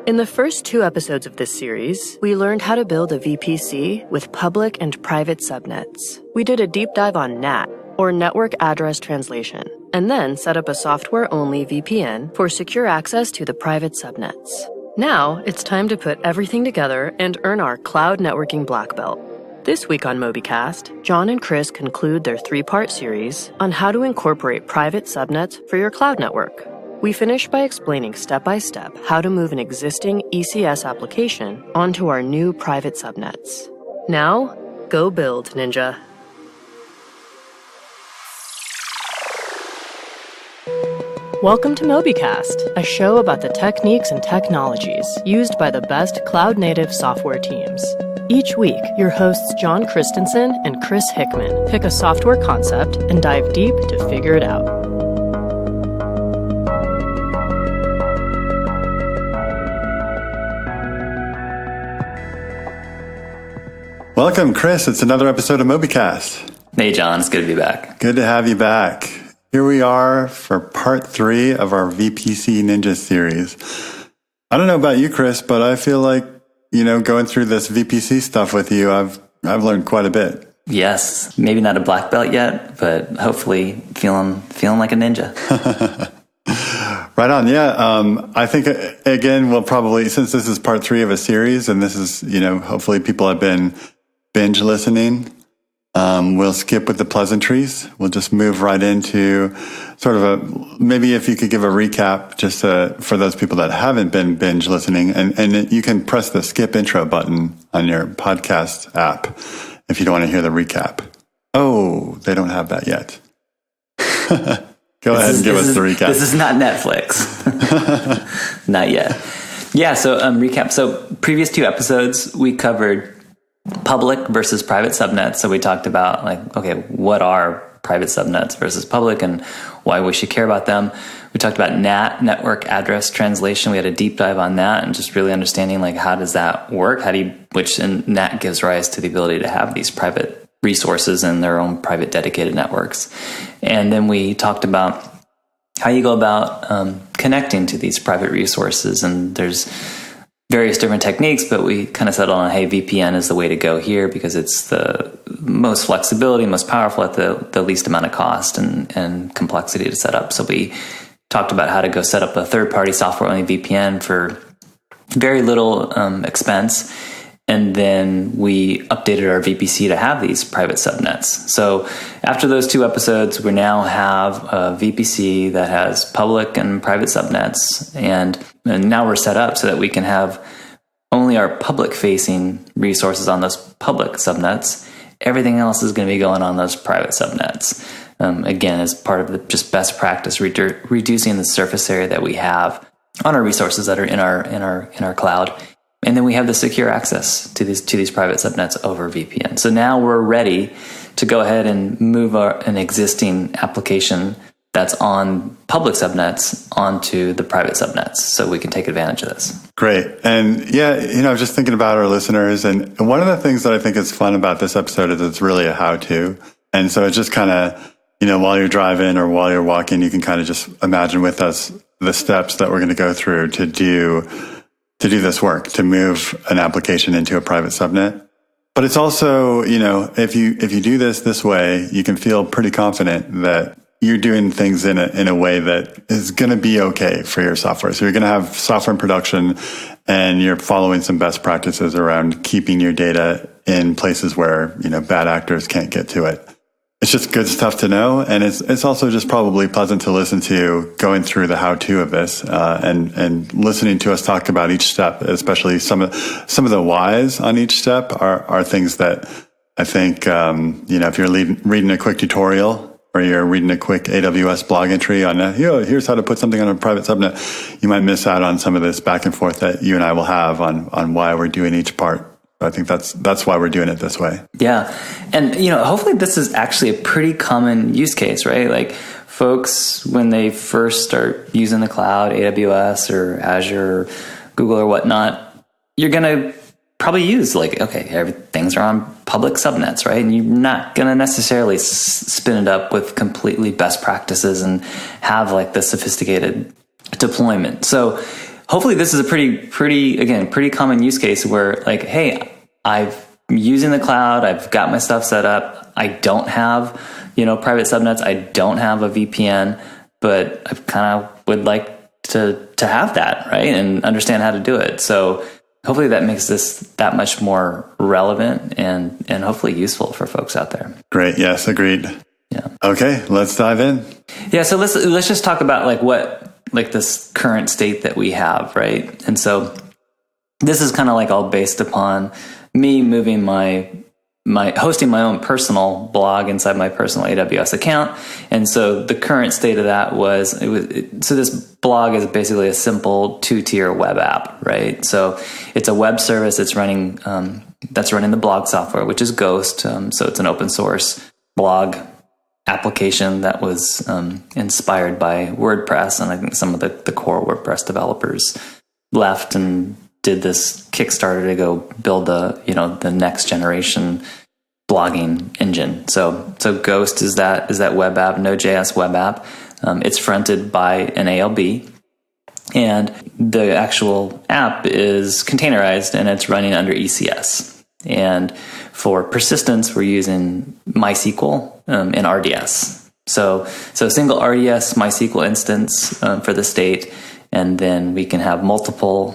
In the first 2 episodes of this series, we learned how to build a VPC with public and private subnets. We did a deep dive on NAT, or Network Address Translation, and then set up a software-only VPN for secure access to the private subnets. Now, it's time to put everything together and earn our cloud networking black belt. This week on Mobycast, Jon and Chris conclude their 3-part series on how to incorporate private subnets for your cloud network. We finish by explaining step-by-step how to move an existing ECS application onto our new private subnets. Now, go build, Ninja. Welcome to Mobycast, a show about the techniques and technologies used by the best cloud-native software teams. Each week, your hosts Jon Christensen and Chris Hickman pick a software concept and dive deep to figure it out. Welcome, Chris. It's another episode of Mobycast. Hey, Jon. It's good to be back. Good to have you back. Here we are for part 3 of our VPC Ninja series. I don't know about you, Chris, but I feel like, going through this VPC stuff with you, I've learned quite a bit. Yes. Maybe not a black belt yet, but hopefully feeling like a ninja. Right on. Yeah. I think, again, we'll probably, since this is part 3 of a series, and this is, hopefully people have been binge listening, we'll skip with the pleasantries. We'll just move right into sort of maybe if you could give a recap just for those people that haven't been binge listening, and you can press the skip intro button on your podcast app if you don't want to hear the recap. Oh, they don't have that yet. Go ahead and give us the recap. This is not Netflix. Not yet. Yeah, so recap. So previous 2 episodes, we covered public versus private subnets. So we talked about what are private subnets versus public and why we should care about them. We talked about NAT, Network Address Translation. We had a deep dive on that and just really understanding how does that work? And NAT gives rise to the ability to have these private resources and their own private dedicated networks. And then we talked about how you go about connecting to these private resources. And there's various different techniques, but we kind of settled on, hey, VPN is the way to go here because it's the most flexibility, most powerful at the least amount of cost and complexity to set up. So we talked about how to go set up a third-party software-only VPN for very little expense. And then we updated our VPC to have these private subnets. So after those 2 episodes, we now have a VPC that has public and private subnets. And now we're set up so that we can have only our public-facing resources on those public subnets. Everything else is going to be going on those private subnets. Again, as part of the just best practice, reducing the surface area that we have on our resources that are in our cloud. And then we have the secure access to these private subnets over VPN. So now we're ready to go ahead and move an existing application that's on public subnets onto the private subnets so we can take advantage of this. Great. And yeah, I was just thinking about our listeners. And one of the things that I think is fun about this episode is it's really a how-to. And so it's just kind of, while you're driving or while you're walking, you can kind of just imagine with us the steps that we're going to go through to do this work, to move an application into a private subnet. But it's also, if you do this way, you can feel pretty confident that you're doing things in a way that is going to be okay for your software. So you're going to have software in production and you're following some best practices around keeping your data in places where, bad actors can't get to it. It's just good stuff to know, and it's also just probably pleasant to listen to going through the how-to of this, and listening to us talk about each step, especially some of the whys on each step are things that I think if you're reading a quick tutorial or you're reading a quick AWS blog entry on here's how to put something on a private subnet, you might miss out on some of this back and forth that you and I will have on why we're doing each part. I think that's why we're doing it this way. Yeah. And, hopefully this is actually a pretty common use case, right? Like folks, when they first start using the cloud, AWS or Azure or Google or whatnot, you're going to probably use things are on public subnets, right? And you're not going to necessarily spin it up with completely best practices and have the sophisticated deployment. So hopefully this is a pretty common use case where like, hey, I'm using the cloud. I've got my stuff set up. I don't have, private subnets. I don't have a VPN, but I kind of would like to have that, right? And understand how to do it. So hopefully that makes this that much more relevant and hopefully useful for folks out there. Great. Yes, agreed. Yeah. Okay, let's dive in. Yeah. So let's just talk about like this current state that we have, right? And so this is kind of like all based upon me moving hosting my own personal blog inside my personal AWS account. And so the current state of that so this blog is basically a simple 2-tier web app, right? So it's a web service that's running the blog software, which is Ghost. So it's an open source blog application that was inspired by WordPress. And I think some of the core WordPress developers left and did this Kickstarter to go build the next generation blogging engine. So Ghost is that web app, Node.js web app. It's fronted by an ALB, and the actual app is containerized and it's running under ECS. And for persistence, we're using MySQL and RDS. So single RDS MySQL instance for the state, and then we can have multiple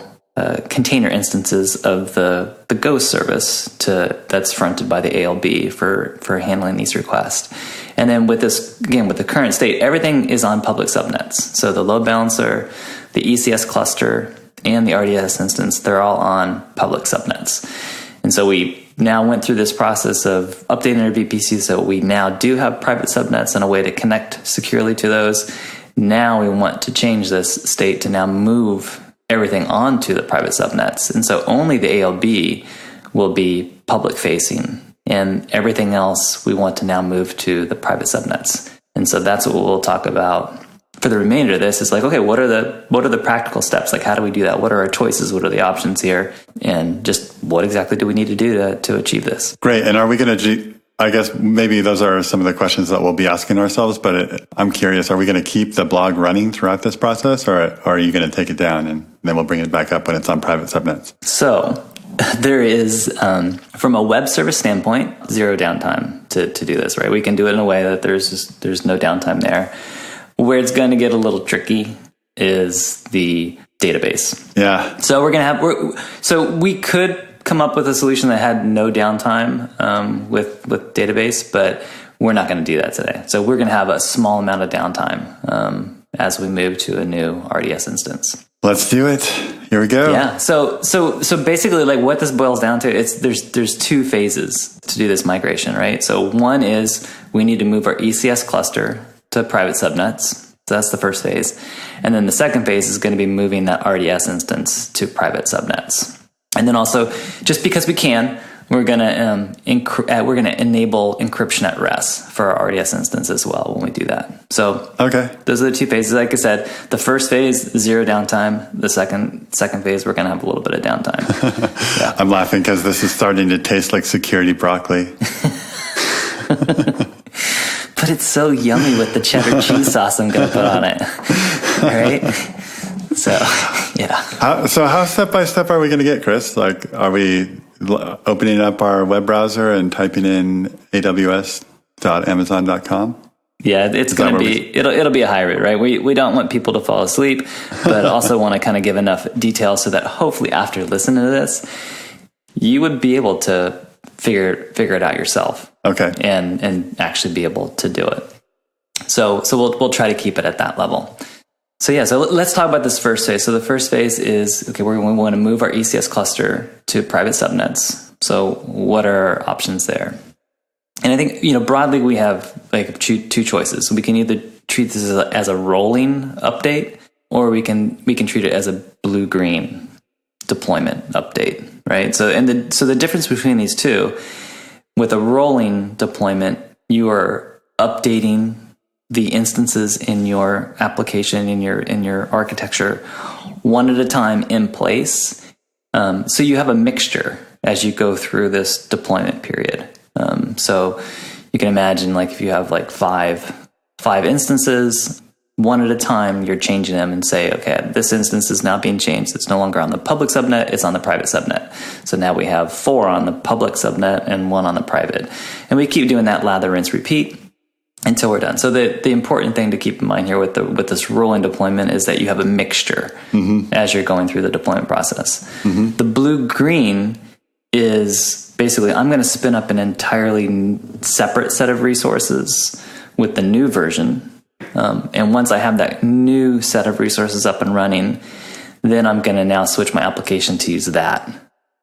container instances of the Ghost service that's fronted by the ALB for handling these requests. And then with this, again, with the current state, everything is on public subnets. So the load balancer, the ECS cluster, and the RDS instance, they're all on public subnets. And so we now went through this process of updating our VPC, so we now do have private subnets and a way to connect securely to those. Now we want to change this state to now move everything onto the private subnets. And so only the ALB will be public facing, and everything else we want to now move to the private subnets. And so that's what we'll talk about for the remainder of this. Is like, okay, what are the practical steps? Like, how do we do that? What are our choices? What are the options here? And just what exactly do we need to do to achieve this? Great. And are we going to, I guess maybe those are some of the questions that we'll be asking ourselves, but I'm curious, are we going to keep the blog running throughout this process, or are you going to take it down and then we'll bring it back up when it's on private subnets? So there is, from a web service standpoint, zero downtime to do this, right? We can do it in a way that there's no downtime there. Where it's going to get a little tricky is the database. Yeah. So we could come up with a solution that had no downtime with database, but we're not going to do that today. So we're going to have a small amount of downtime as we move to a new RDS instance. Let's do it. Here we go. Yeah. So basically, like what this boils down to, there's two phases to do this migration, right? So one is we need to move our ECS cluster to private subnets. So that's the first phase. And then the second phase is going to be moving that RDS instance to private subnets. And then also, just because we can, we're going to enable encryption at rest for our RDS instance as well when we do that. So okay, those are the two phases. Like I said, the first phase, zero downtime. The second phase, we're going to have a little bit of downtime. Yeah. I'm laughing because this is starting to taste like security broccoli. But it's so yummy with the cheddar cheese sauce I'm going to put on it. Right? So, yeah. So how step by step are we going to get, Chris? Like, are we opening up our web browser and typing in aws.amazon.com? Yeah, it's going to be, it'll be a high route, right? We don't want people to fall asleep, but also want to kind of give enough detail so that hopefully after listening to this, you would be able to figure it out yourself. Okay. And actually be able to do it. So we'll try to keep it at that level. So let's talk about this first phase. So the first phase is, okay, we want to move our ECS cluster to private subnets. So what are our options there? And I think, broadly we have like two choices. So we can either treat this as a rolling update, or we can treat it as a blue-green deployment update, right? So the difference between these two, with a rolling deployment, you are updating the instances in your application, in your architecture, one at a time in place. So you have a mixture as you go through this deployment period. So you can imagine, like, if you have like five instances, one at a time, you're changing them and say, okay, this instance is now being changed. It's no longer on the public subnet, it's on the private subnet. So now we have 4 on the public subnet and 1 on the private. And we keep doing that lather, rinse, repeat until we're done. So the important thing to keep in mind here with this rolling deployment is that you have a mixture as you're going through the deployment process. The blue-green is basically, I'm going to spin up an entirely separate set of resources with the new version. And once I have that new set of resources up and running, then I'm going to now switch my application to use that.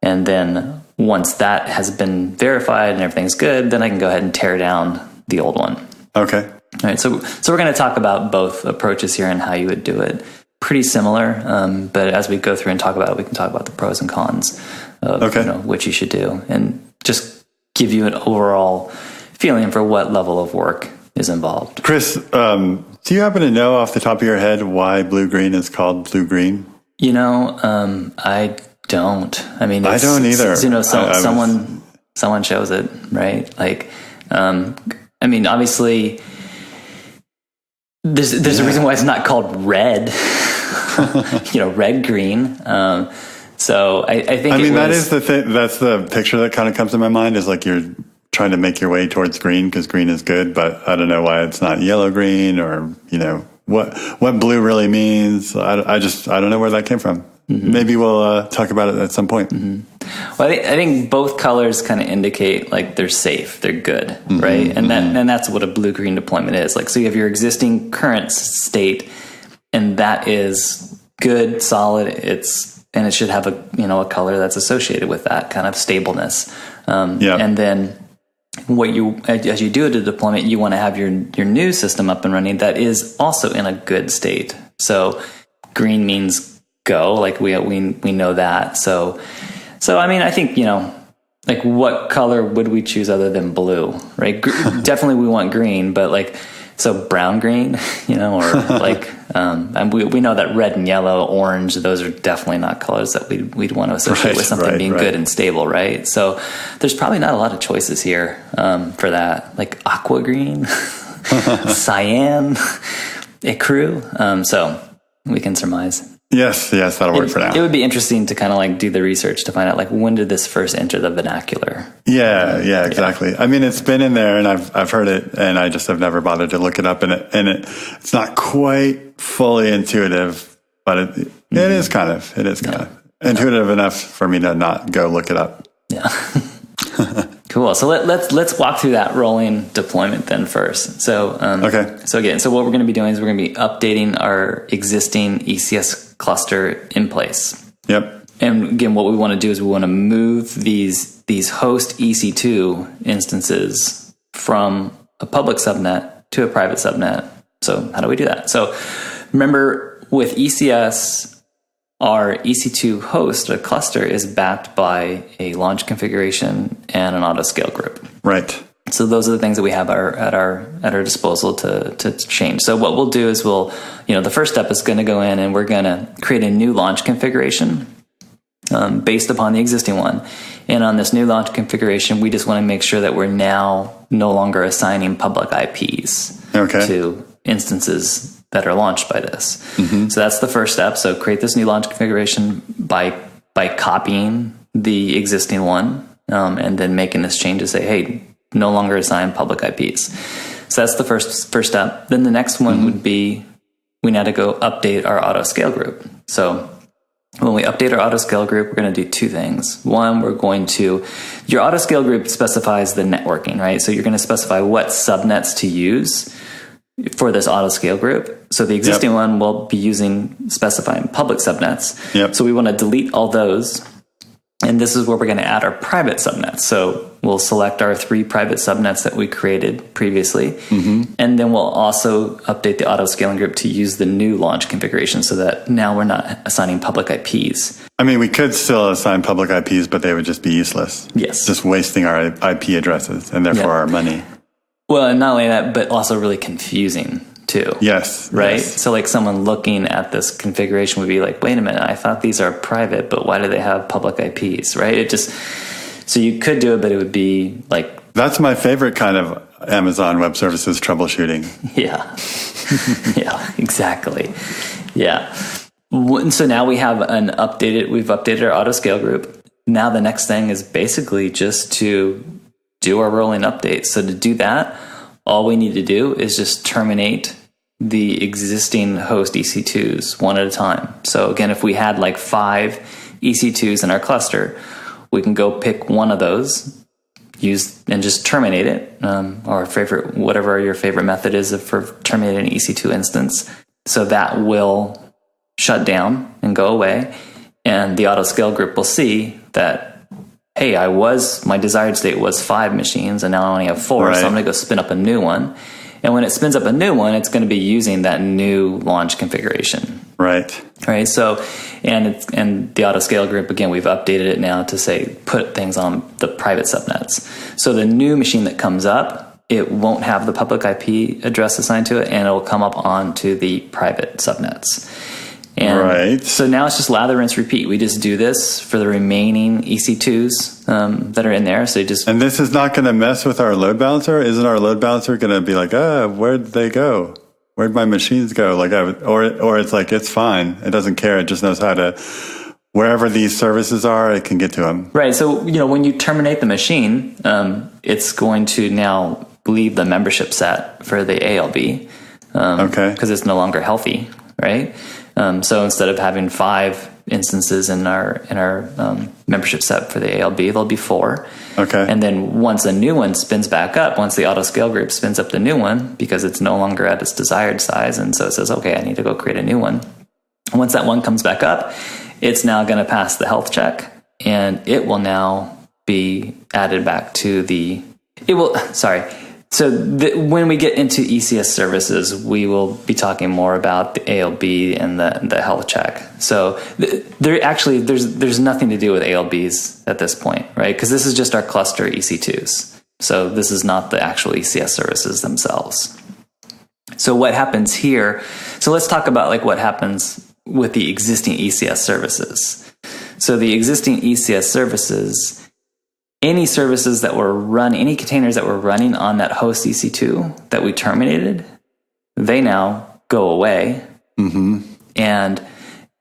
And then once that has been verified and everything's good, then I can go ahead and tear down the old one. Okay. All right. So we're going to talk about both approaches here and how you would do it. Pretty similar, but as we go through and talk about it, we can talk about the pros and cons of what you should do, and just give you an overall feeling for what level of work is involved. Chris, do you happen to know off the top of your head why blue-green is called blue-green? I don't. I mean, I don't either. Someone shows it, right? Like, I mean, obviously, there's a reason why it's not called red. Red, green. So I think. I mean, that is the thing. That's the picture that kind of comes to my mind. Is like you're trying to make your way towards green because green is good, but I don't know why it's not yellow green or what blue really means. I don't know where that came from. Maybe we'll talk about it at some point. Well, I think both colors kind of indicate like they're safe, they're good, right? And that's what a blue-green deployment is. Like, so you have your existing current state, and that is good, solid. And it should have a color that's associated with that kind of stableness. And then as you do the deployment, you want to have your new system up and running that is also in a good state. So green means go, like we know that. So I mean, I think, like what color would we choose other than blue, right? Definitely we want green, but like, so brown, green, or like, and we know that red and yellow, orange, those are definitely not colors that we'd want to associate with something being good and stable, right? So there's probably not a lot of choices here for that, like aqua green, cyan, ecru. So we can surmise. Yes, that'll work for now. It would be interesting to kind of like do the research to find out like when did this first enter the vernacular? Yeah, exactly. I mean, it's been in there, and I've heard it, and I just have never bothered to look it up. And it's not quite fully intuitive, but it is kind of intuitive enough for me to not go look it up. Yeah. Cool. So let's walk through that rolling deployment then first. So So what we're going to be doing is we're going to be updating our existing ECS cluster in place. Yep. And again, what we want to do is we want to move these host EC2 instances from a public subnet to a private subnet. So how do we do that? So remember, with ECS, our EC2 host, a cluster, is backed by a launch configuration and an auto scale group. Right. So those are the things that we have at our disposal to change. So what we'll do is the first step is going to go in and we're going to create a new launch configuration based upon the existing one. And on this new launch configuration, we just want to make sure that we're now no longer assigning public IPs to instances that are launched by this. So that's the first step. So create this new launch configuration by copying the existing one and then making this change to say, hey, no longer assign public IPs. So that's the first step. Then the next one would be we now to go update our auto scale group. So when we update our auto scale group, we're going to do two things. One, your auto scale group specifies the networking, right? So you're going to specify what subnets to use for this auto scale group. So the existing one will be specifying public subnets. Yep. So we want to delete all those. And this is where we're going to add our private subnets. So we'll select our 3 private subnets that we created previously. And then we'll also update the auto scaling group to use the new launch configuration so that now we're not assigning public IPs. I mean, we could still assign public IPs, but they would just be useless. Yes. Just wasting our IP addresses and therefore our money. Well, and not only that, but also really confusing too. Yes. Right? Yes. So like someone looking at this configuration would be like, wait a minute, I thought these are private, but why do they have public IPs, right? So you could do it, but it would be like... That's my favorite kind of Amazon Web Services troubleshooting. Yeah. Yeah, exactly. Yeah. So now we've updated our auto scale group. Now the next thing is basically just to do our rolling updates. So to do that, all we need to do is just terminate the existing host EC2s one at a time. So again, if we had like 5 EC2s in our cluster, we can go pick one of those, use and just terminate it, or whatever your favorite method is for terminating an EC2 instance. So that will shut down and go away, and the auto scale group will see that, hey, my desired state was 5 machines, and now I only have 4, right. So I'm going to go spin up a new one. And when it spins up a new one, it's going to be using that new launch configuration. Right. Right. So, and the auto scale group, again, we've updated it now to say, put things on the private subnets. So the new machine that comes up, it won't have the public IP address assigned to it, and it'll come up onto the private subnets. And right. So now it's just lather, rinse, repeat. We just do this for the remaining EC2s that are in there. So and this is not going to mess with our load balancer? Isn't our load balancer going to be like, where'd they go? Where'd my machines go? Or it's like, it's fine. It doesn't care. It just knows how to, wherever these services are, it can get to them. Right. So, when you terminate the machine, it's going to now leave the membership set for the ALB. Okay. Because it's no longer healthy. Right. So instead of having 5 instances in our membership set for the ALB, there'll be 4. Okay. And then once a new one spins back up, once the auto scale group spins up the new one, because it's no longer at its desired size, and so it says, okay, I need to go create a new one. Once that one comes back up, it's now going to pass the health check, and it will now be added back to So when we get into ECS services, we will be talking more about the ALB and the health check. So there's nothing to do with ALBs at this point, right? Because this is just our cluster EC2s. So this is not the actual ECS services themselves. So what happens here? So let's talk about what happens with the existing ECS services. So the existing ECS services, any services that were any containers that were running on that host EC2 that we terminated, they now go away. Mm-hmm. And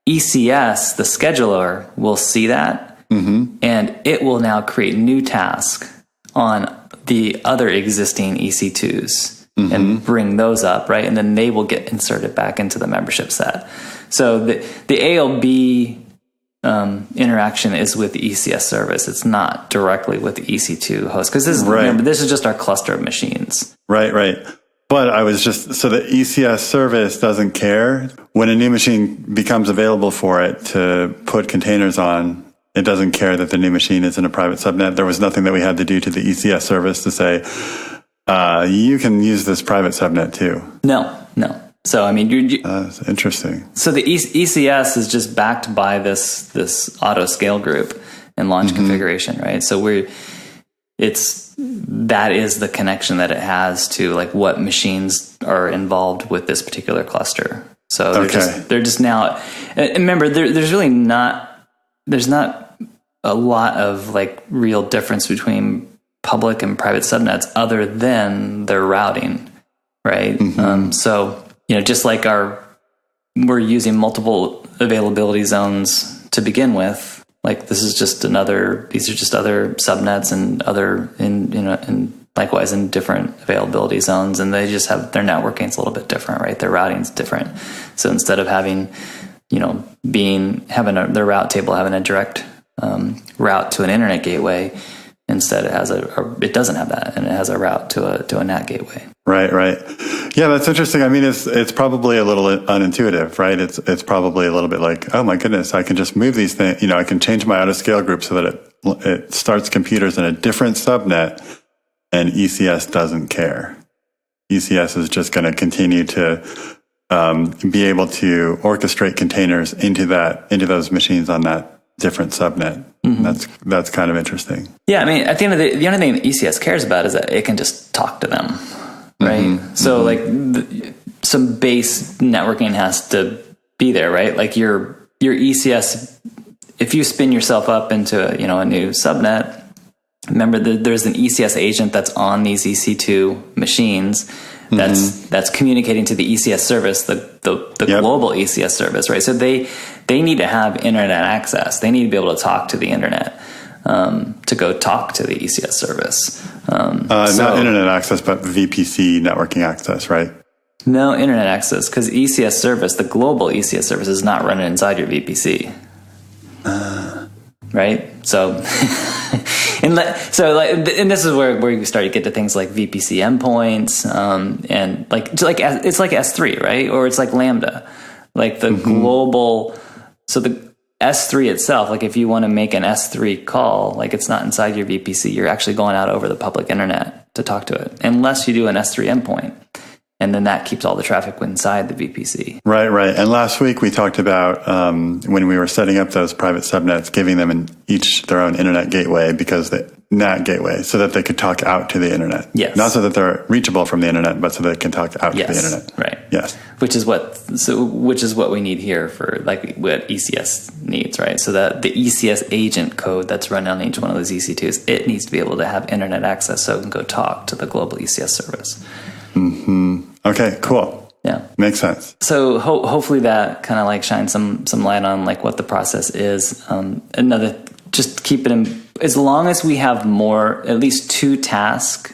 ECS, the scheduler, will see that, and it will now create new tasks on the other existing EC2s and bring those up, right? And then they will get inserted back into the membership set. So the ALB interaction is with the ECS service. It's not directly with the EC2 host, because this is just our cluster of machines. Right. But so the ECS service doesn't care when a new machine becomes available for it to put containers on. It doesn't care that the new machine is in a private subnet. There was nothing that we had to do to the ECS service to say, you can use this private subnet too. No. So, that's interesting. So the ECS is just backed by this auto scale group and launch configuration, right? So that is the connection that it has to what machines are involved with this particular cluster. So they're just now, and remember, there's not a lot of real difference between public and private subnets other than their routing, right? So, just like we're using multiple availability zones to begin with, these are just other subnets and and likewise in different availability zones, and they just have their networking's a little bit different, right? Their routing's different. So instead of having, their route table having a direct route to an internet gateway, instead it doesn't have that, and it has a route to a NAT gateway. Right. Yeah, that's interesting. It's probably a little unintuitive, right? It's probably a little bit like, oh my goodness, I can just move these things. I can change my auto scale group so that it starts computers in a different subnet, and ECS doesn't care. ECS is just going to continue to be able to orchestrate containers into those machines on that different subnet. That's kind of interesting. Yeah, at the end of the only thing that ECS cares about is that it can just talk to them, right? So some base networking has to be there, right? Your ECS, if you spin yourself up into a new subnet, remember there's an ECS agent that's on these EC2 machines that's communicating to the ECS service, the global ECS service, right? So they need to have internet access. They need to be able to talk to the internet, to go talk to the ECS service. Not internet access, but VPC networking access, right? No internet access, because ECS service, the global ECS service, is not running inside your VPC. Right? So, and this is where you start to get to things like VPC endpoints, and it's like S3, right? Or it's like Lambda, like the global. So the S3 itself, like if you want to make an S3 call, like it's not inside your VPC. You're actually going out over the public internet to talk to it, unless you do an S3 endpoint. And then that keeps all the traffic inside the VPC. Right. And last week we talked about when we were setting up those private subnets, giving them each their own internet gateway, because the NAT gateway, so that they could talk out to the internet. Yes. Not so that they're reachable from the internet, but so they can talk out to the internet. Right. Yes. Which is what we need here for like what ECS needs, right? So that the ECS agent code that's run on each one of those EC2s, it needs to be able to have internet access so it can go talk to the global ECS service. Okay, cool. Yeah. Makes sense. So hopefully that kind of like shines some light on like what the process is. Just keep it in, as long as we have at least 2 tasks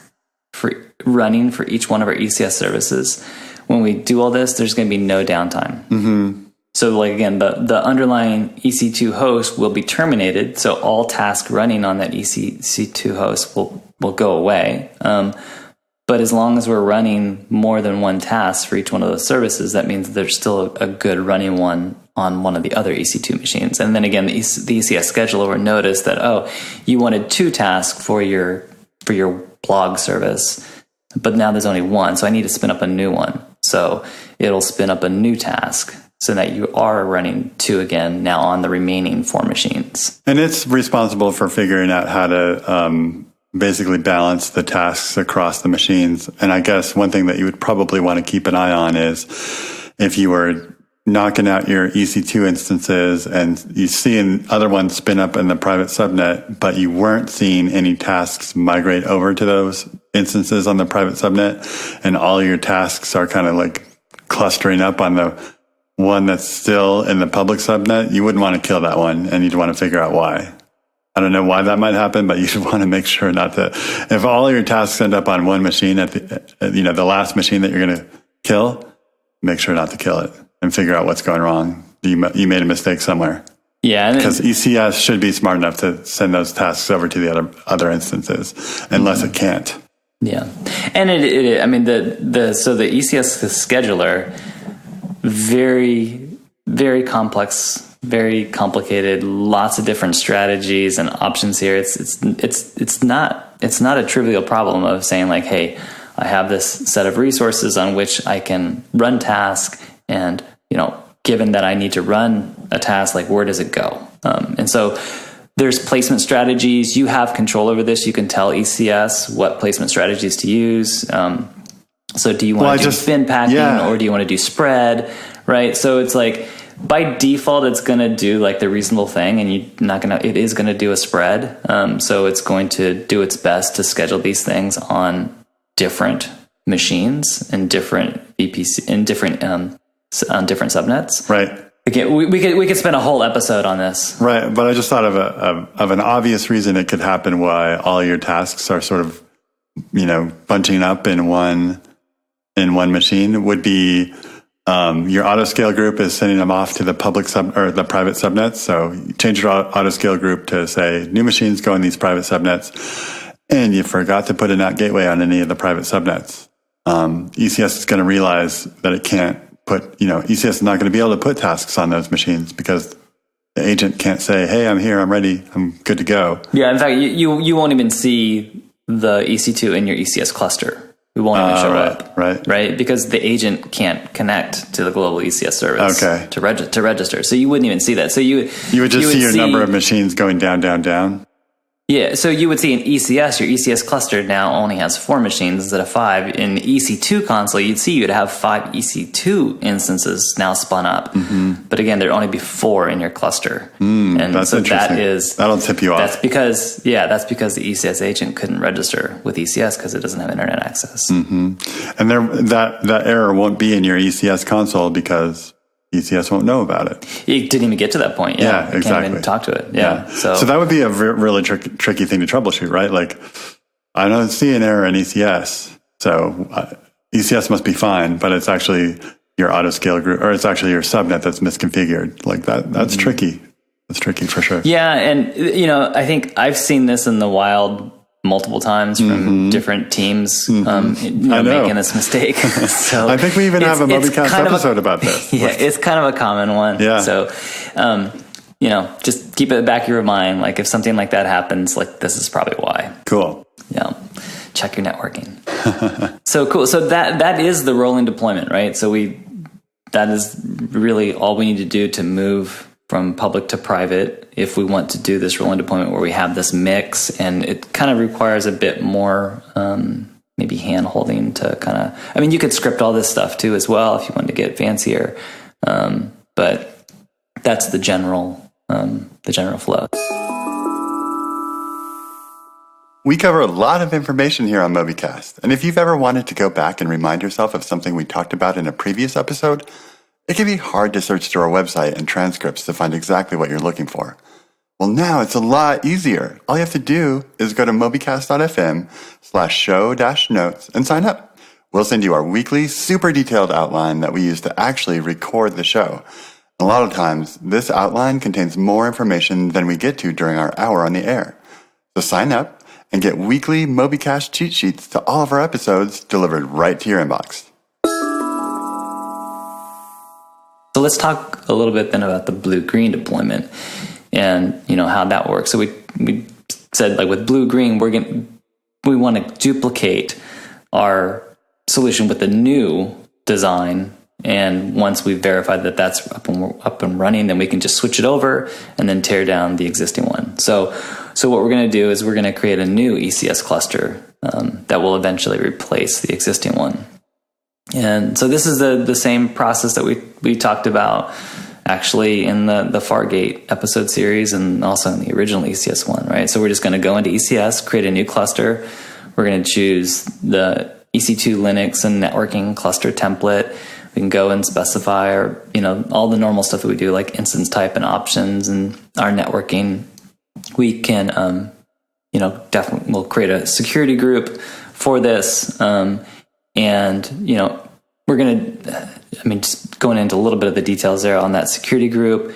for running for each one of our ECS services. When we do all this, there's going to be no downtime. So like, again, the underlying EC2 host will be terminated. So all tasks running on that EC2 host will go away. But as long as we're running more than one task for each one of those services, that means there's still a good running one on one of the other EC2 machines. And then again, the ECS scheduler will notice that, you wanted 2 tasks for your blog service, but now there's only 1. So I need to spin up a new one. So it'll spin up a new task so that you are running 2 again now on the remaining 4 machines. And it's responsible for figuring out how to basically balance the tasks across the machines. And I guess one thing that you would probably want to keep an eye on is if you were knocking out your EC2 instances and you see other ones spin up in the private subnet, but you weren't seeing any tasks migrate over to those instances on the private subnet, and all your tasks are kind of like clustering up on the one that's still in the public subnet, you wouldn't want to kill that one, and you'd want to figure out why. I don't know why that might happen, but you should want to make sure not to. If all your tasks end up on one machine at the last machine that you're going to kill, make sure not to kill it and figure out what's going wrong. You made a mistake somewhere. Yeah, because ECS should be smart enough to send those tasks over to the other instances, unless it can't. Yeah, and the ECS scheduler, very, very complex. Very complicated, lots of different strategies and options here. It's not a trivial problem of saying like, hey, I have this set of resources on which I can run tasks, and given that I need to run a task, like where does it go? And so there's placement strategies. You have control over this. You can tell ECS what placement strategies to use. So do you want to do bin packing or do you want to do spread? Right. So it's like, by default, it's going to do like the reasonable thing, and it is going to do a spread. So it's going to do its best to schedule these things on different machines and different VPC and on different subnets. Right. Again, we could spend a whole episode on this. Right. But I just thought of an obvious reason it could happen why all your tasks are sort of, bunching up in one machine would be, your autoscale group is sending them off to the the private subnets. So you change your autoscale group to say new machines go in these private subnets, and you forgot to put a NAT gateway on any of the private subnets. ECS is going to realize that it can't put, ECS is not going to be able to put tasks on those machines because the agent can't say, hey, I'm here, I'm ready, I'm good to go. Yeah. In fact, you won't even see the EC2 in your ECS cluster. We won't even show up, right? Because the agent can't connect to the global ECS service to register. So you wouldn't even see that. So you would just see your number of machines going down, down, down. Yeah, so you would see in ECS, your ECS cluster now only has 4 machines instead of 5. In the EC2 console, you'd have 5 EC2 instances now spun up. But again, there'd only be 4 in your cluster. And that's so interesting. That'll tip you off. That's because the ECS agent couldn't register with ECS because it doesn't have internet access. And that error won't be in your ECS console because ECS won't know about it. It didn't even get to that point. Yeah, exactly. Can't even talk to it. Yeah. So that would be a really tricky thing to troubleshoot, right? Like, I don't see an error in ECS, so ECS must be fine, but it's actually your autoscale group, or it's actually your subnet that's misconfigured. Like that's tricky. That's tricky for sure. Yeah, and I think I've seen this in the wild multiple times from different teams making this mistake. So I think we even have a Mobycast episode about this. Yeah, it's kind of a common one. Yeah. So, just keep it in the back of your mind. Like if something like that happens, like this is probably why. Cool. Yeah. Check your networking. So cool. So that is the rolling deployment, right? So that is really all we need to do to move from public to private if we want to do this rolling deployment where we have this mix, and it kind of requires a bit more maybe hand holding to you could script all this stuff too as well if you wanted to get fancier, but that's the general flow. We cover a lot of information here on Mobycast, and if you've ever wanted to go back and remind yourself of something we talked about in a previous episode, it can be hard to search through our website and transcripts to find exactly what you're looking for. Well, now it's a lot easier. All you have to do is go to mobycast.fm/show-notes and sign up. We'll send you our weekly, super detailed outline that we use to actually record the show. A lot of times, this outline contains more information than we get to during our hour on the air. So sign up and get weekly Mobycast cheat sheets to all of our episodes delivered right to your inbox. So let's talk a little bit then about the blue-green deployment and how that works. So we said, like with blue-green, we want to duplicate our solution with the new design, and once we've verified that that's up and running, then we can just switch it over and then tear down the existing one. So what we're going to do is we're going to create a new ECS cluster that will eventually replace the existing one. And so this is the same process that we talked about actually in the Fargate episode series and also in the original ECS one, right? So we're just going to go into ECS, create a new cluster. We're going to choose the EC2 Linux and networking cluster template. We can go and specify our, all the normal stuff that we do, like instance type and options and our networking. We can, definitely we'll create a security group for this. We're going to, just going into a little bit of the details there on that security group,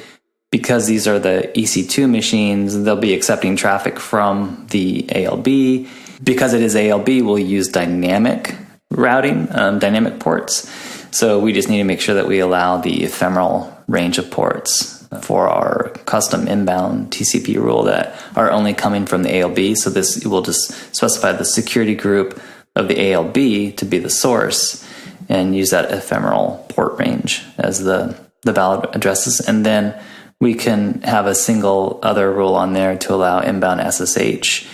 because these are the EC2 machines, they'll be accepting traffic from the ALB. Because it is ALB, we'll use dynamic routing, dynamic ports. So we just need to make sure that we allow the ephemeral range of ports for our custom inbound TCP rule that are only coming from the ALB. So this will just specify the security group of the ALB to be the source and use that ephemeral port range as the valid addresses. And then we can have a single other rule on there to allow inbound SSH,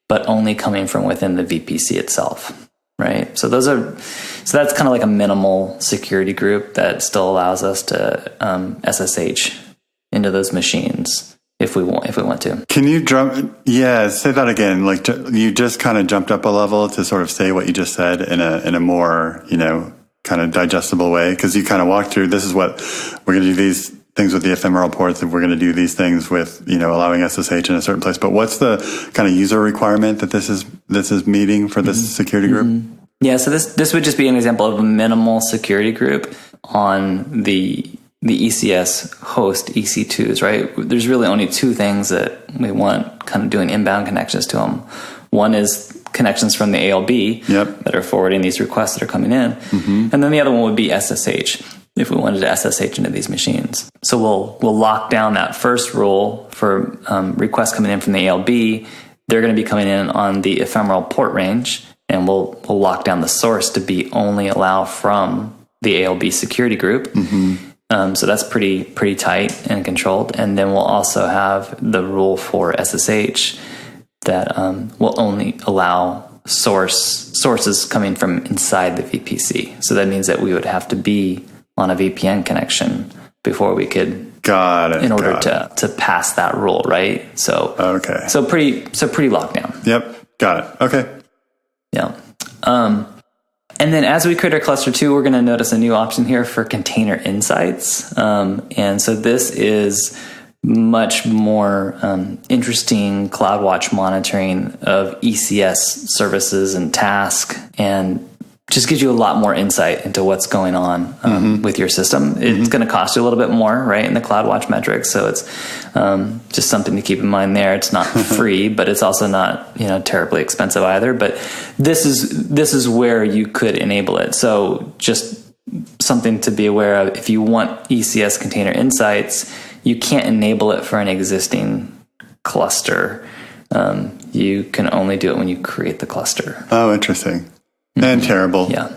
but only coming from within the VPC itself, right? So that's kind of like a minimal security group that still allows us to SSH into those machines if we want to. Can you say that again? Like you just kind of jumped up a level to sort of say what you just said in a more, kind of digestible way. Cause you kind of walked through, this is what we're going to do, these things with the ephemeral ports, and we're going to do these things with, allowing SSH in a certain place. But what's the kind of user requirement that this is meeting for this security group? Yeah. So this would just be an example of a minimal security group on the ECS host EC2s, right? There's really only two things that we want kind of doing inbound connections to them. One is connections from the ALB that are forwarding these requests that are coming in. And then the other one would be SSH if we wanted to SSH into these machines. So we'll lock down that first rule for requests coming in from the ALB. They're going to be coming in on the ephemeral port range, and we'll lock down the source to be only allow from the ALB security group. So that's pretty tight and controlled. And then we'll also have the rule for SSH that will only allow sources coming from inside the VPC. So that means that we would have to be on a VPN connection before we could, in order to pass that rule, right? So so pretty locked down. Yep, got it. Okay. Yeah. And then as we create our cluster 2, we're going to notice a new option here for container insights. And so this is much more interesting CloudWatch monitoring of ECS services and tasks, and just gives you a lot more insight into what's going on with your system. It's going to cost you a little bit more, right, in the CloudWatch metrics. So it's just something to keep in mind there. It's not free, but it's also not terribly expensive either. But this is where you could enable it. So just something to be aware of. If you want ECS container insights, you can't enable it for an existing cluster. You can only do it when you create the cluster. Oh, interesting. And terrible. Yeah.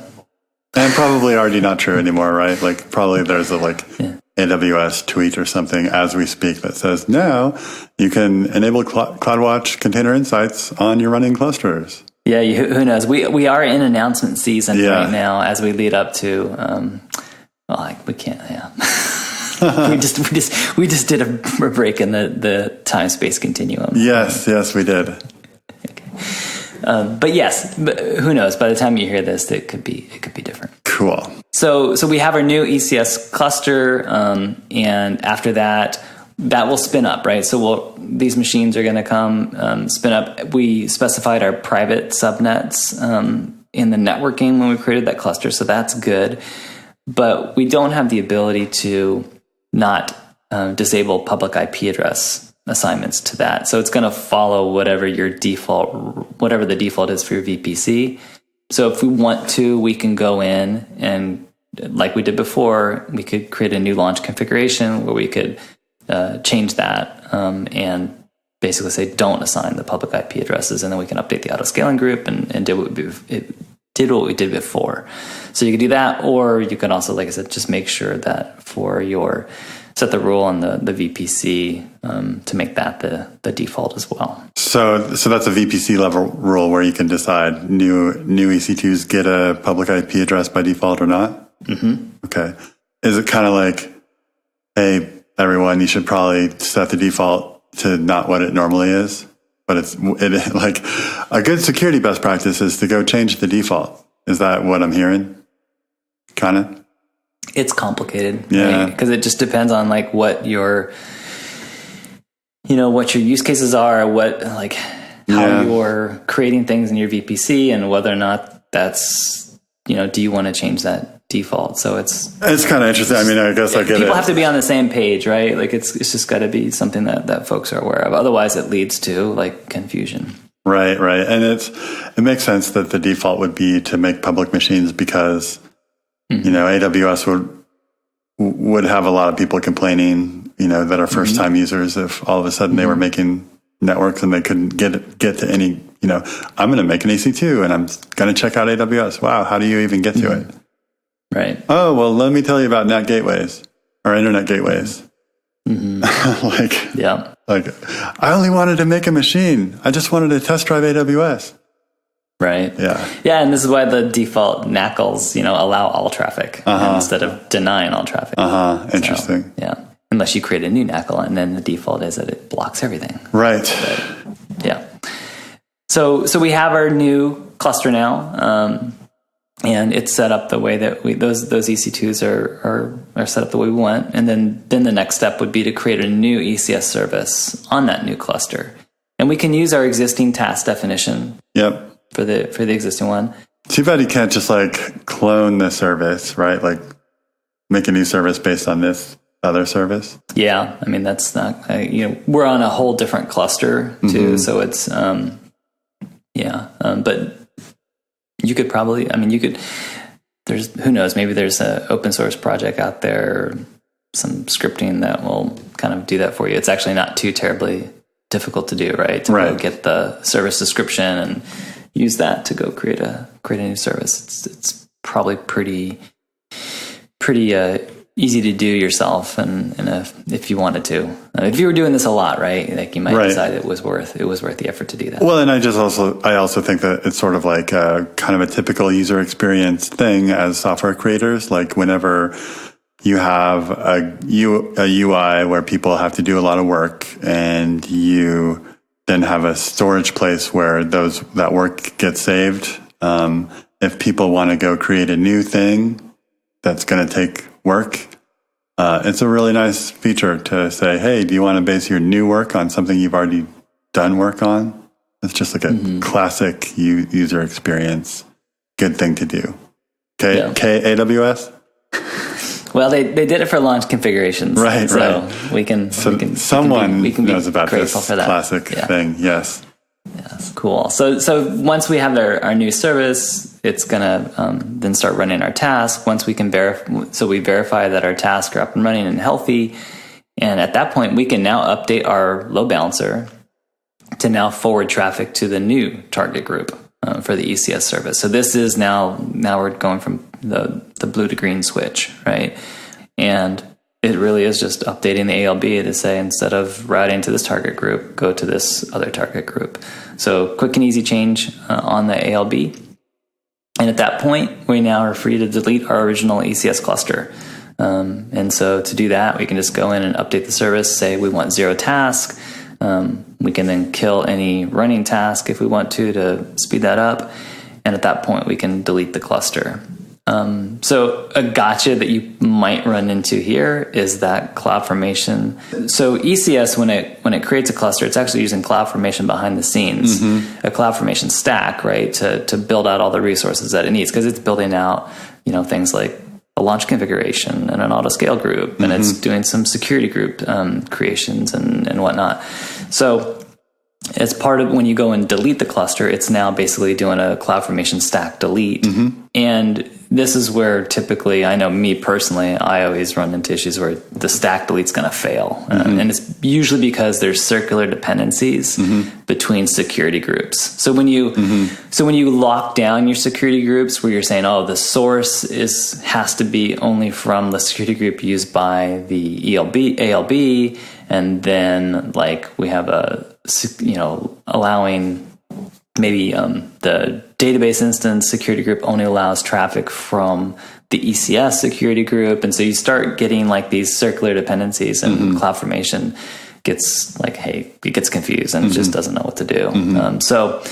And probably already not true anymore, right? Like probably there's a AWS tweet or something as we speak that says, now you can enable CloudWatch container insights on your running clusters. Yeah, who knows? We are in announcement season right now as we lead up to, we can't, we just did a break in the time-space continuum. Yes, we did. But who knows? By the time you hear this, it could be different. Cool. So we have our new ECS cluster, and after that will spin up, right? So these machines are going to come spin up. We specified our private subnets in the networking when we created that cluster, so that's good. But we don't have the ability to not disable public IP address assignments to that. So it's going to follow whatever the default is for your VPC. So if we want to, we can go in and, like we did before, we could create a new launch configuration where we could change that and basically say don't assign the public IP addresses, and then we can update the auto scaling group and do what we did before. So you could do that, or you can also, like I said, just make sure that set the rule on the VPC to make that the default as well. So that's a VPC level rule where you can decide new EC2s get a public IP address by default or not? Mm-hmm. Okay. Is it kind of like, hey, everyone, you should probably set the default to not what it normally is? But it like a good security best practice is to go change the default. Is that what I'm hearing? Kind of? It's complicated, yeah, because it just depends on like what your use cases are, how you're creating things in your VPC, and whether or not that's do you want to change that default? So it's kind of interesting. I mean, I guess I get it. People have to be on the same page, right? Like it's just got to be something that folks are aware of. Otherwise, it leads to like confusion. Right, and it makes sense that the default would be to make public machines because. AWS would have a lot of people complaining, that are first time users if all of a sudden they were making networks and they couldn't get to any, I'm going to make an EC2 and I'm going to check out AWS. Wow. How do you even get to it? Right. Oh, well, let me tell you about NAT gateways or internet gateways. Mm-hmm. I only wanted to make a machine. I just wanted to test drive AWS. Right. Yeah. Yeah, and this is why the default NACLs, allow all traffic instead of denying all traffic. Interesting. So, yeah. Unless you create a new NACL, and then the default is that it blocks everything. Right. But, yeah. So we have our new cluster now, and it's set up the way that those EC2s are set up the way we want. And then the next step would be to create a new ECS service on that new cluster, and we can use our existing task definition. Yep. For the existing one. Too bad you can't just clone the service, right? Like make a new service based on this other service. Yeah, I mean that's not. We're on a whole different cluster too, so it's but you could probably. I mean, you could. There's who knows? Maybe there's an open source project out there, some scripting that will kind of do that for you. It's actually not too terribly difficult to do, right? To get the service description and use that to go create a new service. It's probably pretty easy to do yourself, and if you wanted to. If you were doing this a lot, right? Like you might decide it was worth the effort to do that. Well, and I also think that it's sort of like a kind of a typical user experience thing as software creators. Like whenever you have a UI where people have to do a lot of work, and you then have a storage place where that work gets saved. If people want to go create a new thing that's going to take work, it's a really nice feature to say, hey, do you want to base your new work on something you've already done work on? It's just like a classic user experience. Good thing to do. AWS? Well, they did it for launch configurations. Right. Someone knows about this classic thing. Yes. Cool. So once we have our new service, it's gonna then start running our task. Once we can we verify that our tasks are up and running and healthy, and at that point we can now update our load balancer to now forward traffic to the new target group for the ECS service. So this is now we're going from the blue to green switch, right? And it really is just updating the ALB to say, instead of routing to this target group, go to this other target group. So quick and easy change on the ALB. And at that point, we now are free to delete our original ECS cluster. And so to do that, we can just go in and update the service, say we want 0 task. We can then kill any running task if we want to speed that up. And at that point, we can delete the cluster. So a gotcha that you might run into here is that CloudFormation. So ECS, when it creates a cluster, it's actually using CloudFormation behind the scenes, a CloudFormation stack, right, to build out all the resources that it needs, because it's building out, things like a launch configuration and an auto scale group, and it's doing some security group creations and whatnot. So as part of when you go and delete the cluster, it's now basically doing a CloudFormation stack delete. And this is where typically, I know me personally, I always run into issues where the stack delete's going to fail. And it's usually because there's circular dependencies between security groups. So when you lock down your security groups, where you're saying, oh, the source has to be only from the security group used by the ALB, and then like we have allowing maybe the database instance security group only allows traffic from the ECS security group. And so you start getting like these circular dependencies, and CloudFormation gets like, hey, it gets confused and it just doesn't know what to do. So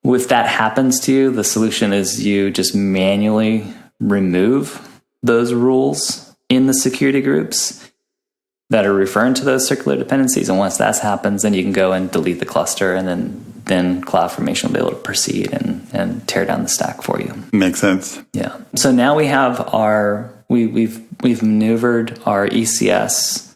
if that happens to you, the solution is you just manually remove those rules in the security groups that are referring to those circular dependencies. And once that happens, then you can go and delete the cluster, and then CloudFormation will be able to proceed and tear down the stack for you. Makes sense. Yeah. So now we have we've maneuvered our ECS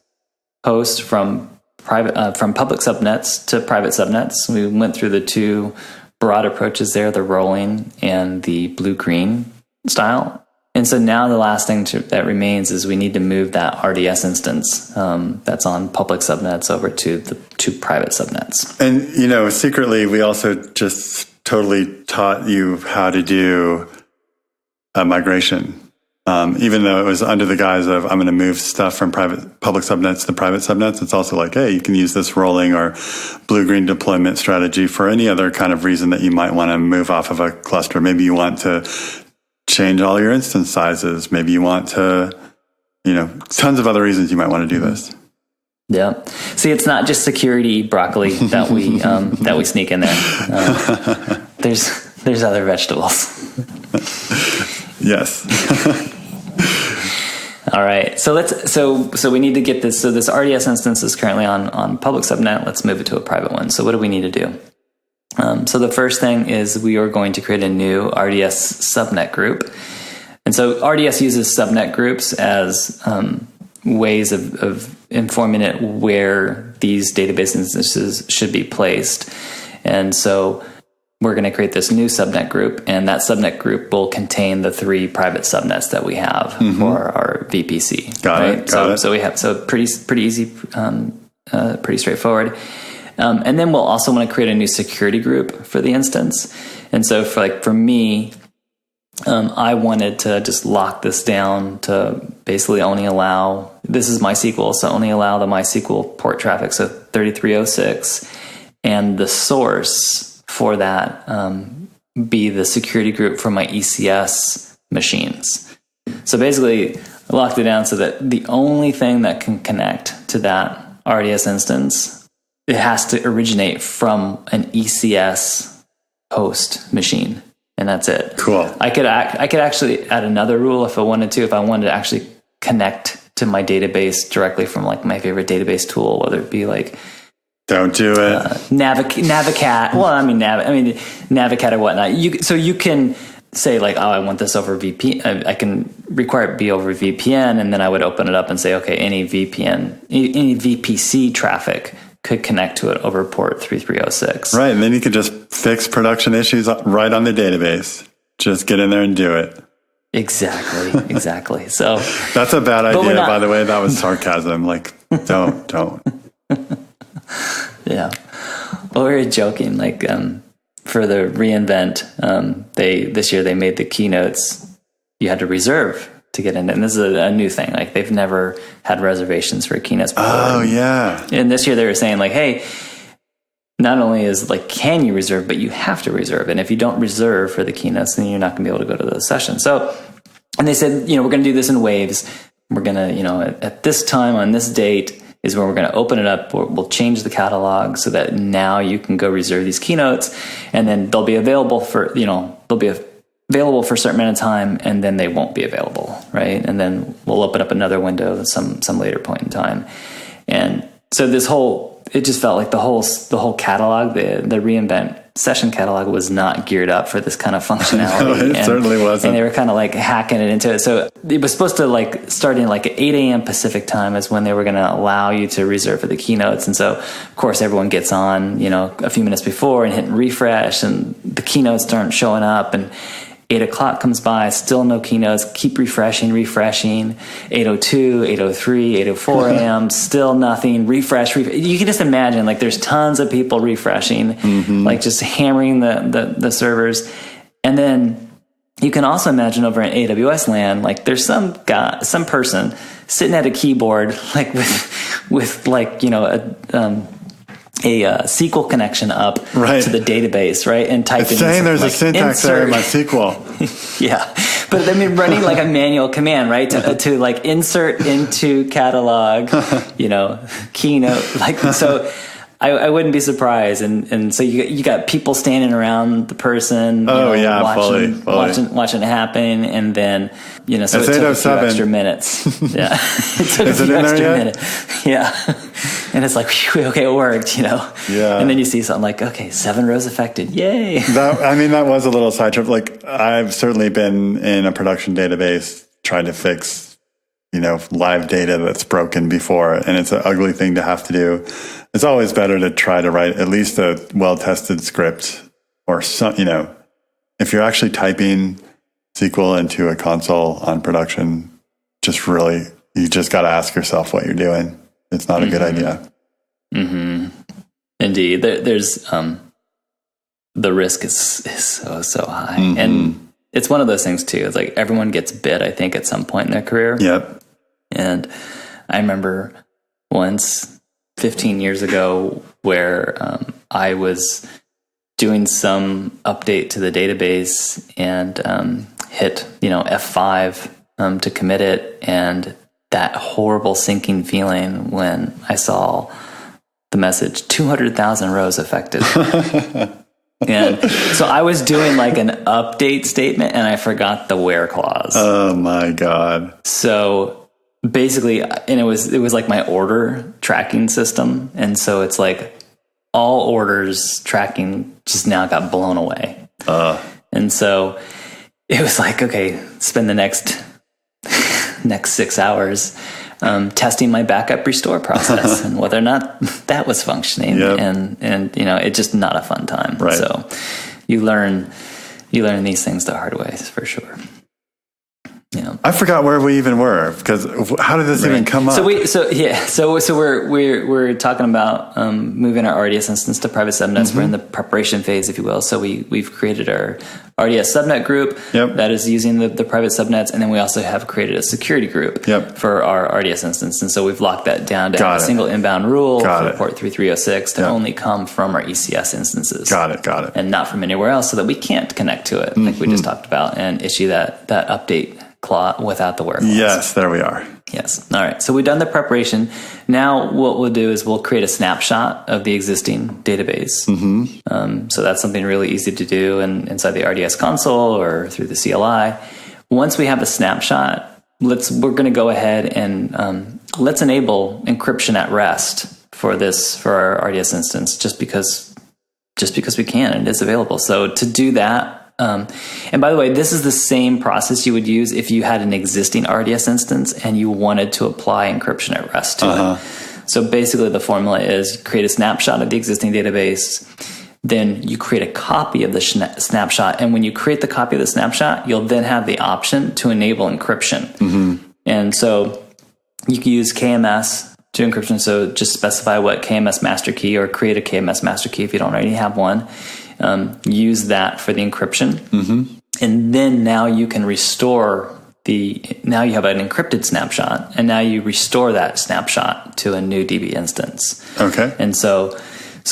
host from public subnets to private subnets. We went through the two broad approaches there, the rolling and the blue-green style. And so now the last thing that remains is we need to move that RDS instance that's on public subnets over to the two private subnets. And, secretly, we also just totally taught you how to do a migration. Even though it was under the guise of, I'm going to move stuff from public subnets to private subnets, it's also like, hey, you can use this rolling or blue-green deployment strategy for any other kind of reason that you might want to move off of a cluster. Maybe you want to change all your instance sizes. Maybe you want to, tons of other reasons you might want to do this. Yeah. See, it's not just security broccoli that we sneak in there. There's other vegetables. Yes. All right. So we need to get this. So this RDS instance is currently on public subnet. Let's move it to a private one. So what do we need to do? So the first thing is we are going to create a new RDS subnet group. And so RDS uses subnet groups as ways of informing it where these database instances should be placed. And so we're going to create this new subnet group, and that subnet group will contain the 3 private subnets that we have for our VPC. Got it. So we have pretty easy, pretty straightforward. And then we'll also want to create a new security group for the instance. And so for me, I wanted to just lock this down to basically only allow, this is MySQL, so only allow the MySQL port traffic, so 3306, and the source for that be the security group for my ECS machines. So basically, I locked it down so that the only thing that can connect to that RDS instance, it has to originate from an ECS host machine. And that's it. Cool. I could actually add another rule if I wanted to. If I wanted to actually connect to my database directly from like my favorite database tool, whether it be like don't do it. Navicat. Well, Navicat or whatnot. You can say like, oh, I want this over VPN. I can require it be over VPN, and then I would open it up and say, okay, any VPC traffic could connect to it over port 3306. Right, and then you could just fix production issues right on the database. Just get in there and do it. Exactly. So that's a bad idea, by the way. That was sarcasm. Like, don't. Yeah. Well, we were joking. Like, for the reInvent, this year they made the keynotes. You had to reserve to get in, and this is a new thing. Like, they've never had reservations for keynotes before. Oh yeah. And this year they were saying like, hey, not only is like, can you reserve, but you have to reserve. And if you don't reserve for the keynotes, then you're not going to be able to go to those sessions. So, and they said, we're going to do this in waves. We're going to, at this time on this date is when we're going to open it up. We'll change the catalog so that now you can go reserve these keynotes, and then they'll be available for, available for a certain amount of time, and then they won't be available, right? And then we'll open up another window some later point in time. And so it just felt like the whole catalog, the reInvent session catalog was not geared up for this kind of functionality. No, it certainly wasn't. And they were kind of like hacking it into it. So it was supposed to like starting like at 8 a.m. Pacific time is when they were going to allow you to reserve for the keynotes. And so of course everyone gets on, a few minutes before and hitting refresh, and the keynotes aren't showing up, and 8 o'clock comes by, still no keynotes, keep refreshing, 8:02, 8:03, 8:04 a.m., still nothing, refresh. You can just imagine, like, there's tons of people refreshing, like just hammering the servers. And then you can also imagine over in AWS land, like there's some person sitting at a keyboard, like with like, a SQL connection up to the database, right? And typing. It's saying there's a syntax error in my SQL. Yeah. But running like a manual command, right? To like insert into catalog, keynote, like, so I wouldn't be surprised. And so you got people standing around the person, watching it happen. And then, so it took a few extra minutes. Yeah. It took a few extra minutes. Yeah. And it's like, whew, okay, it worked, Yeah. And then you see something like, okay, 7 rows affected. Yay. That was a little side trip. Like, I've certainly been in a production database trying to fix, live data that's broken before. And it's an ugly thing to have to do. It's always better to try to write at least a well-tested script, or some, if you're actually typing SQL into a console on production, you just got to ask yourself what you're doing. It's not a good idea. Mm-hmm. Indeed. There's, the risk is so high. Mm-hmm. And it's one of those things too. It's like everyone gets bit, I think, at some point in their career. Yep. And I remember once 15 years ago where I was doing some update to the database and hit, F5 to commit it, and that horrible sinking feeling when I saw the message 200,000 rows affected. And so I was doing like an update statement and I forgot the where clause. Oh my God. So basically, and it was like my order tracking system. And so it's like all orders tracking just now got blown away. And so it was like, okay, spend the next 6 hours testing my backup restore process and whether or not that was functioning. Yep. And it's just not a fun time. Right. So you learn these things the hard way, for sure. I forgot where we even were, because how did this even come up? So we're talking about moving our RDS instance to private subnets. We're in the preparation phase, if you will. So we've created our RDS subnet group that is using the private subnets, and then we also have created a security group for our RDS instance. And so we've locked that down to have a single inbound rule for port 3306 to only come from our ECS instances. Got it. And not from anywhere else, so that we can't connect to it, like we just talked about, and issue that update clause without the where clause. Yes, there we are. Yes. All right. So we've done the preparation. Now what we'll do is we'll create a snapshot of the existing database. So that's something really easy to do inside the RDS console or through the CLI. Once we have a snapshot, we're going to go ahead and let's enable encryption at rest for our RDS instance, just because we can and it is available. So to do that, and by the way, this is the same process you would use if you had an existing RDS instance and you wanted to apply encryption at rest to it. So basically the formula is create a snapshot of the existing database, then you create a copy of the snapshot. And when you create the copy of the snapshot, you'll then have the option to enable encryption. And so you can use KMS to encryption. So just specify what KMS master key, or create a KMS master key if you don't already have one. Use that for the encryption. And then now you can restore now you have an encrypted snapshot, and now you restore that snapshot to a new DB instance. Okay. And so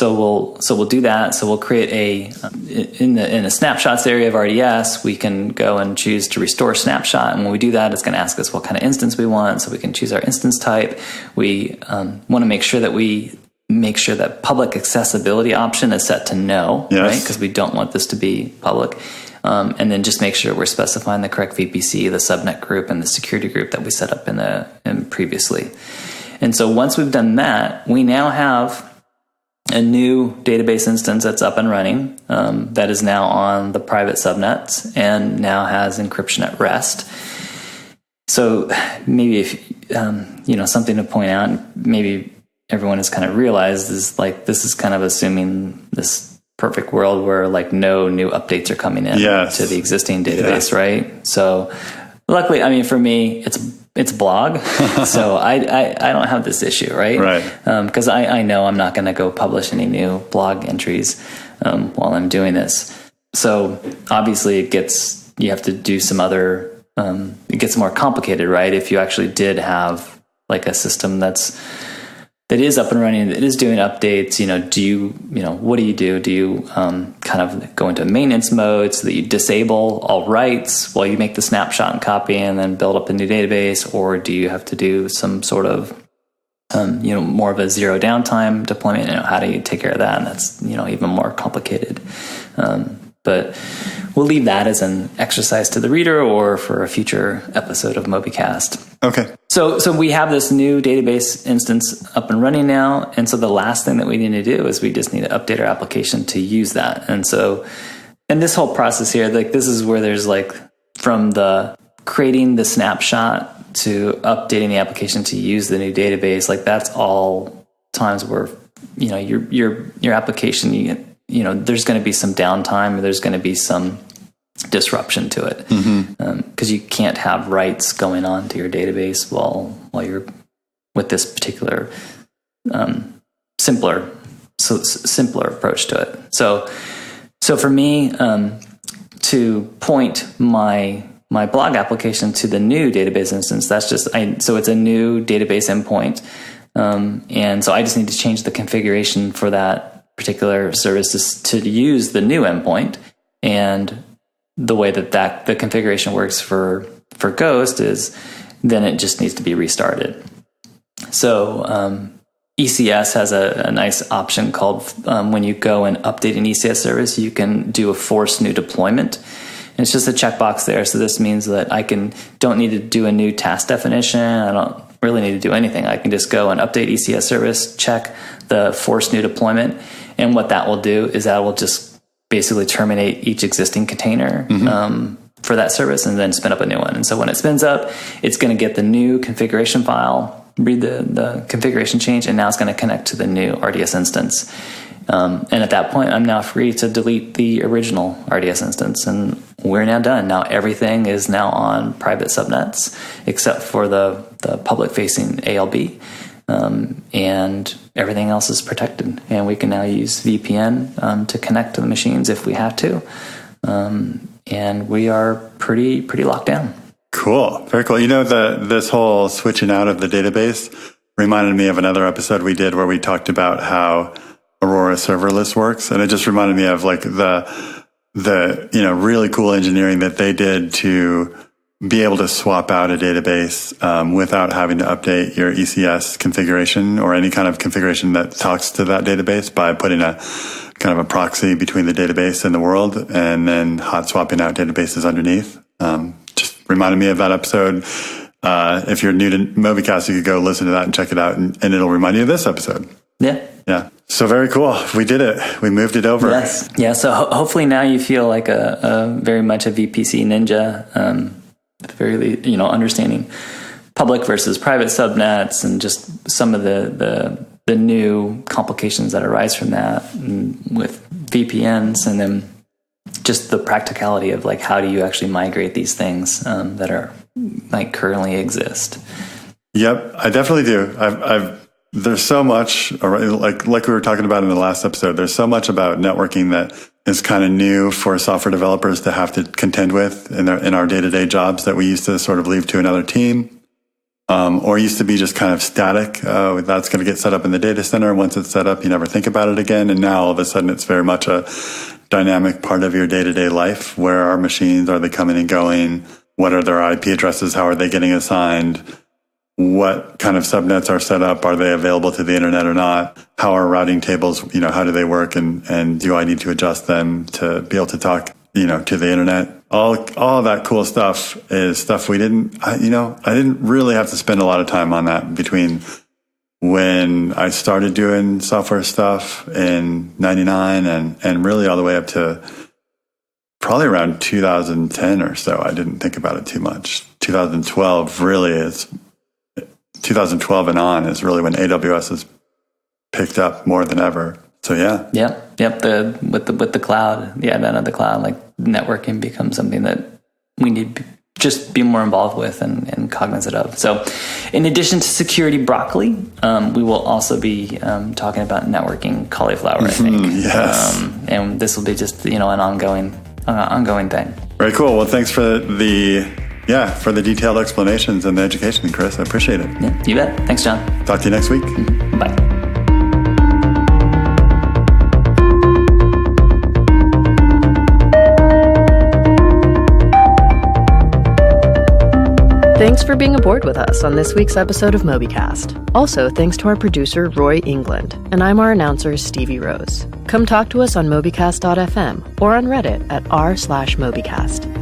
we'll do that. So we'll create in the snapshots area of RDS, we can go and choose to restore snapshot. And when we do that, it's going to ask us what kind of instance we want. So we can choose our instance type. We want to make sure that public accessibility option is set to no, right? Because we don't want this to be public. And then just make sure we're specifying the correct VPC, the subnet group, and the security group that we set up in previously. And so once we've done that, we now have a new database instance that's up and running that is now on the private subnets and now has encryption at rest. So maybe if something to point out, maybe everyone has kind of realized is like this is kind of assuming this perfect world where like no new updates are coming in to the existing database, right? So luckily, I mean, for me, it's blog, so I don't have this issue, right? Because I know I'm not going to go publish any new blog entries while I'm doing this. So obviously, you have to do some other. It gets more complicated, right? If you actually did have like a system that is up and running, that is doing updates, what do you do? Do you kind of go into maintenance mode so that you disable all writes while you make the snapshot and copy and then build up a new database? Or do you have to do some sort of, more of a zero downtime deployment? How do you take care of that? And that's, even more complicated. But we'll leave that as an exercise to the reader or for a future episode of Mobycast. Okay. So we have this new database instance up and running now. And so the last thing that we need to do is we just need to update our application to use that. And this whole process here, like this is where there's like from the creating the snapshot to updating the application to use the new database, like that's all times where, your application, there's going to be some downtime, or there's going to be some disruption to it, because you can't have writes going on to your database while you're with this particular simpler approach to it. So for me, to point my blog application to the new database instance, so it's a new database endpoint, and so I just need to change the configuration for that particular service to use the new endpoint. And the way that the configuration works for Ghost is then it just needs to be restarted. So ECS has a nice option called when you go and update an ECS service, you can do a force new deployment. And it's just a checkbox there. So this means that don't need to do a new task definition. I don't really need to do anything. I can just go and update ECS service, check the force new deployment. And what that will do is that will just basically terminate each existing container for that service and then spin up a new one. And so when it spins up, it's going to get the new configuration file, read the configuration change, and now it's going to connect to the new RDS instance. And at that point, I'm now free to delete the original RDS instance, and we're now done. Now everything is now on private subnets, except for the public-facing ALB, and everything else is protected. And we can now use VPN to connect to the machines if we have to, and we are pretty locked down. Cool, very cool. This whole switching out of the database reminded me of another episode we did where we talked about how Aurora serverless works, and it just reminded me of like the really cool engineering that they did to be able to swap out a database without having to update your ECS configuration or any kind of configuration that talks to that database by putting a kind of a proxy between the database and the world, and then hot swapping out databases underneath. Just reminded me of that episode. If you're new to Mobycast, you could go listen to that and check it out, and it'll remind you of this episode. Yeah. So very cool. We did it. We moved it over. Yes. Yeah. So hopefully now you feel like a very much a VPC ninja, very, understanding public versus private subnets and just some of the new complications that arise from that with VPNs, and then just the practicality of like, how do you actually migrate these things that are like currently exist? Yep. I definitely do. There's so much, like we were talking about in the last episode, there's so much about networking that is kind of new for software developers to have to contend with in our day-to-day jobs that we used to sort of leave to another team, or used to be just kind of static. That's going to get set up in the data center. Once it's set up, you never think about it again. And now all of a sudden it's very much a dynamic part of your day-to-day life. Where are machines? Are they coming and going? What are their IP addresses? How are they getting assigned? What kind of subnets are set up? Are they available to the internet or not? How are routing tables, how do they work? And do I need to adjust them to be able to talk, to the internet? All that cool stuff is stuff I didn't really have to spend a lot of time on that between when I started doing software stuff in 99 and really all the way up to probably around 2010 or so. I didn't think about it too much. 2012 and on is really when AWS has picked up more than ever. So yeah. Yep. With the cloud, the advent of the cloud, like networking becomes something that we need to just be more involved with and cognizant of. So in addition to security broccoli, we will also be talking about networking cauliflower, I think. Yes. And this will be just, an ongoing thing. Very cool. Well, thanks for the detailed explanations and the education, Chris. I appreciate it. Yeah, you bet. Thanks, John. Talk to you next week. Bye. Thanks for being aboard with us on this week's episode of Mobycast. Also, thanks to our producer, Roy England, and I'm our announcer, Stevie Rose. Come talk to us on mobycast.fm or on Reddit at r/Mobycast.